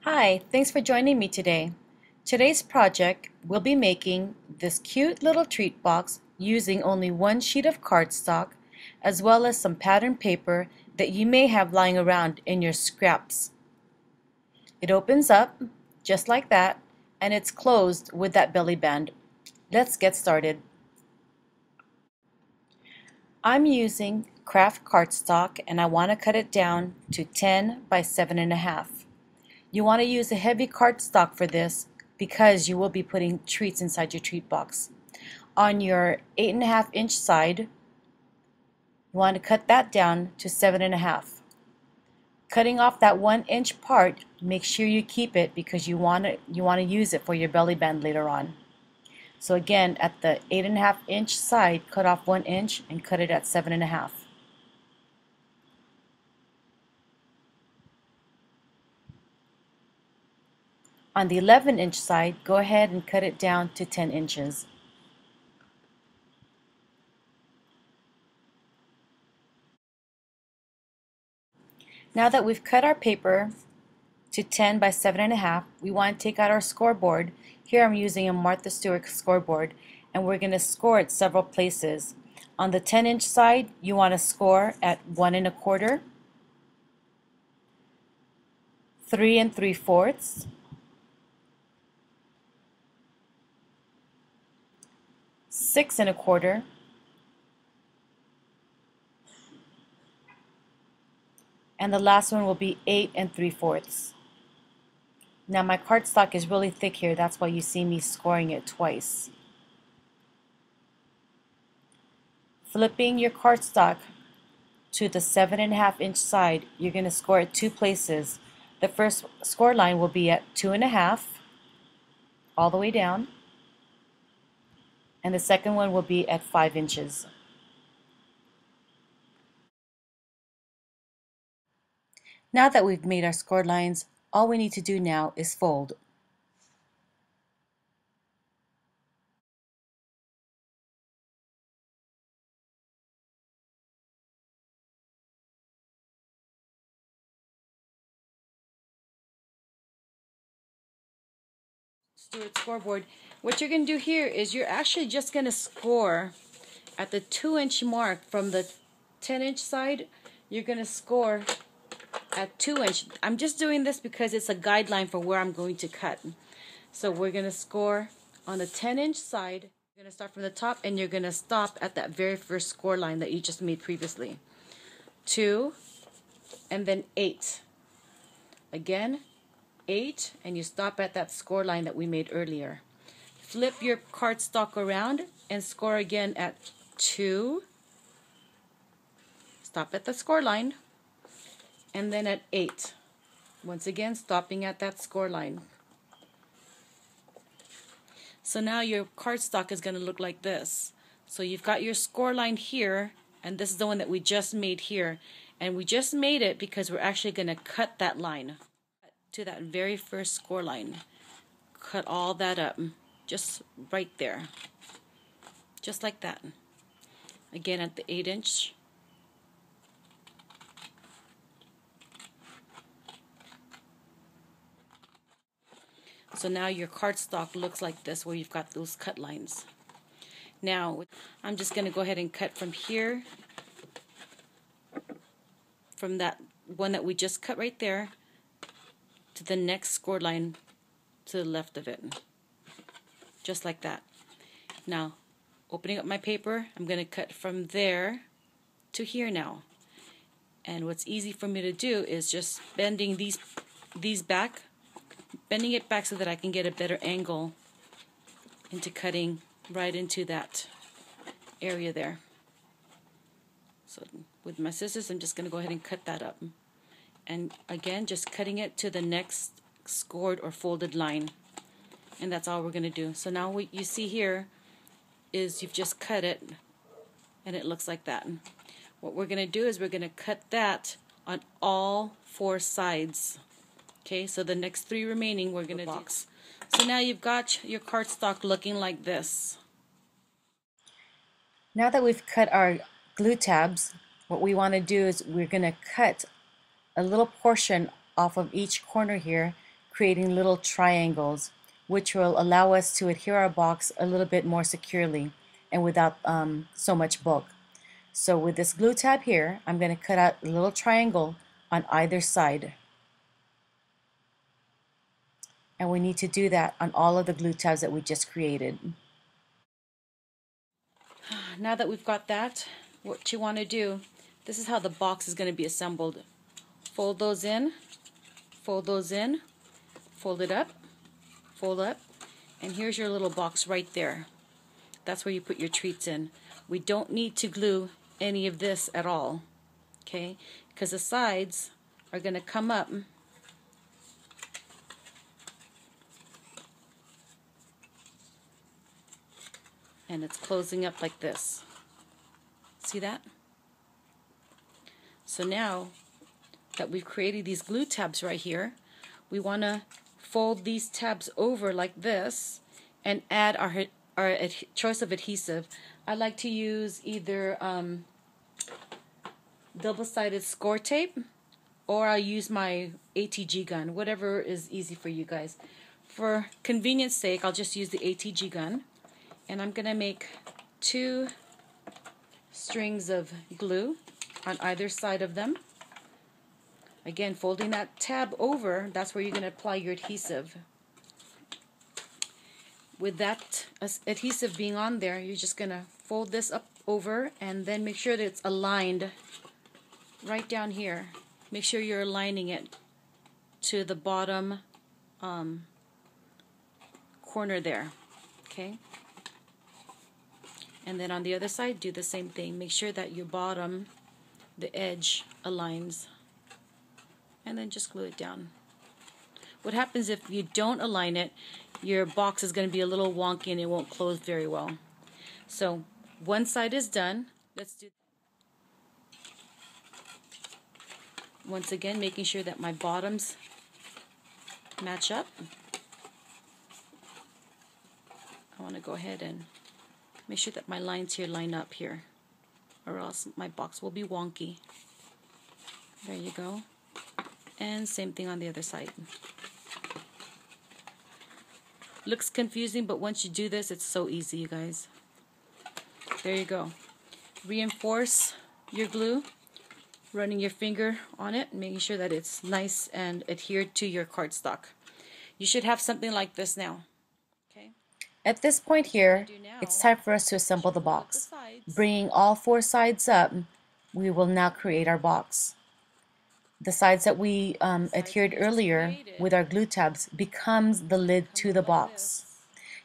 Hi, thanks for joining me today. Today's project, we'll be making this cute little treat box using only one sheet of cardstock as well as some pattern paper that you may have lying around in your scraps. It opens up just like that and it's closed with that belly band. Let's get started. I'm using craft cardstock and I want to cut it down to 10 by 7.5. You want to use a heavy cardstock for this because you will be putting treats inside your treat box. On your 8.5-inch side, you want to cut that down to 7.5. Cutting off that 1-inch part, make sure you keep it because you want to use it for your belly band later on. So again, at the 8.5-inch side, cut off 1 inch and cut it at 7.5. On the 11-inch side, go ahead and cut it down to 10 inches. Now that we've cut our paper to 10 by 7.5, we want to take out our scoreboard. Here I'm using a Martha Stewart scoreboard and we're going to score it several places. On the 10-inch side, you want to score at 1 1/4, 3 3/4, 6 1/4, and the last one will be 8 3/4. Now my cardstock is really thick here, that's why you see me scoring it twice. Flipping your cardstock to the 7.5-inch side, you're going to score at 2 places. The first score line will be at 2.5 all the way down, and the second one will be at 5 inches. Now that we've made our score lines, all we need to do now is fold. Stewart scoreboard. What you're going to do here is you're actually just going to score at the 2-inch mark from the 10-inch side. You're going to score at 2-inch. I'm just doing this because it's a guideline for where I'm going to cut. So we're going to score on the 10-inch side. You're going to start from the top and you're going to stop at that very first score line that you just made previously. 2 and then 8. Again, 8, and you stop at that score line that we made earlier. Flip your cardstock around and score again at 2. Stop at the score line. And then at 8. Once again, stopping at that score line. So now your cardstock is going to look like this. So you've got your score line here, and this is the one that we just made here. And we just made it because we're actually going to cut that line to that very first score line. Cut all that up, just right there. Just like that. Again at the 8-inch. So now your cardstock looks like this, where you've got those cut lines. Now I'm just going to go ahead and cut from here, from that one that we just cut right there, to the next score line to the left of it. Just like that. Now, opening up my paper, I'm going to cut from there to here now. And what's easy for me to do is just bending these back, bending it back so that I can get a better angle into cutting right into that area there. So with my scissors, I'm just going to go ahead and cut that up. And again, just cutting it to the next scored or folded line. And that's all we're going to do. So now what you see here is you've just cut it, and it looks like that. What we're going to do is we're going to cut that on all 4 sides. Okay, so the next 3 remaining we're going to do. So now you've got your cardstock looking like this. Now that we've cut our glue tabs, what we want to do is we're going to cut a little portion off of each corner here, creating little triangles, which will allow us to adhere our box a little bit more securely and without so much bulk. So with this glue tab here, I'm going to cut out a little triangle on either side. And we need to do that on all of the glue tabs that we just created. Now that we've got that, what you want to do, this is how the box is going to be assembled. Fold those in, fold those in, fold it up, fold up, and here's your little box right there. That's where you put your treats in. We don't need to glue any of this at all, okay? Because the sides are going to come up and it's closing up like this. See that? So now that we've created these glue tabs right here, we want to fold these tabs over like this and add our choice of adhesive. I like to use either double-sided score tape, or I'll use my ATG gun, whatever is easy for you guys. For convenience sake, I'll just use the ATG gun, and I'm going to make 2 strings of glue on either side of them. Again, folding that tab over, that's where you're going to apply your adhesive. With that adhesive being on there, you're just going to fold this up over and then make sure that it's aligned right down here. Make sure you're aligning it to the bottom corner there. Okay? And then on the other side, do the same thing. Make sure that your bottom, the edge, aligns. And then just glue it down. What happens if you don't align it, your box is going to be a little wonky and it won't close very well. So one side is done. Let's do once again, making sure that my bottoms match up. I want to go ahead and make sure that my lines here line up here, or else my box will be wonky. There you go. And same thing on the other side. Looks confusing, but once you do this, it's so easy, you guys. There you go. Reinforce your glue, running your finger on it, making sure that it's nice and adhered to your cardstock. You should have something like this now. Okay. At this point here, it's time for us to assemble the box. Bringing all 4 sides up, we will now create our box. The sides that we adhered earlier with our glue tabs becomes the lid to the box.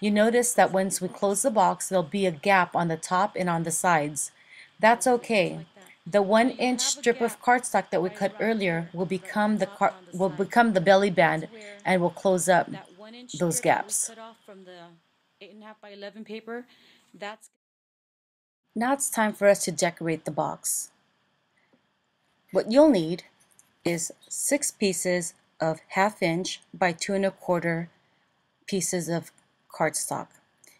You notice that once we close the box, there'll be a gap on the top and on the sides. That's okay. The 1-inch strip of cardstock that we cut earlier will become the belly band and will close up those gaps. From the 8.5 by 11 paper. Now it's time for us to decorate the box. What you'll need is 6 pieces of 1/2 inch by 2 1/4 pieces of cardstock.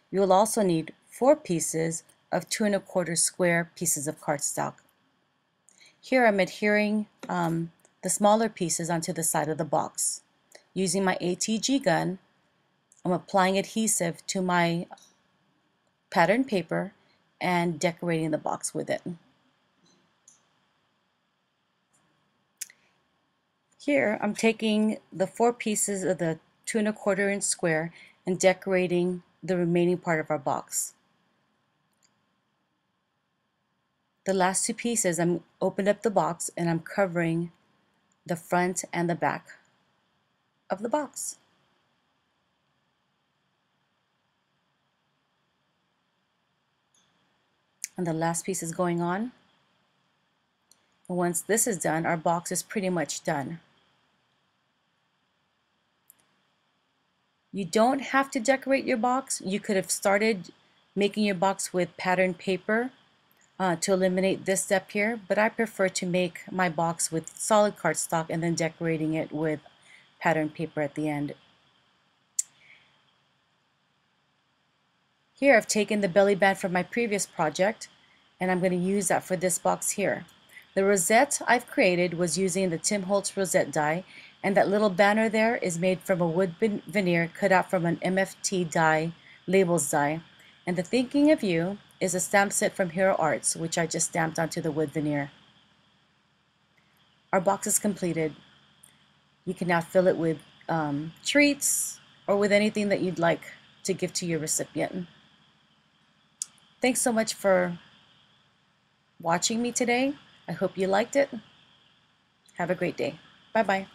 You will also need 4 pieces of 2 1/4 square pieces of cardstock. Here I'm adhering the smaller pieces onto the side of the box. Using my ATG gun, I'm applying adhesive to my pattern paper and decorating the box with it. Here I'm taking the 4 pieces of the 2 1/4 inch square and decorating the remaining part of our box. The last 2 pieces, I'm opened up the box and I'm covering the front and the back of the box. And the last piece is going on. And once this is done, our box is pretty much done. You don't have to decorate your box. You could have started making your box with patterned paper to eliminate this step here, but I prefer to make my box with solid cardstock and then decorating it with patterned paper at the end. Here I've taken the belly band from my previous project and I'm going to use that for this box here. The rosette I've created was using the Tim Holtz rosette die, And that little banner there is made from a wood veneer cut out from an MFT die, labels die. And the Thinking of You is a stamp set from Hero Arts, which I just stamped onto the wood veneer. Our box is completed. You can now fill it with treats or with anything that you'd like to give to your recipient. Thanks so much for watching me today. I hope you liked it. Have a great day. Bye-bye.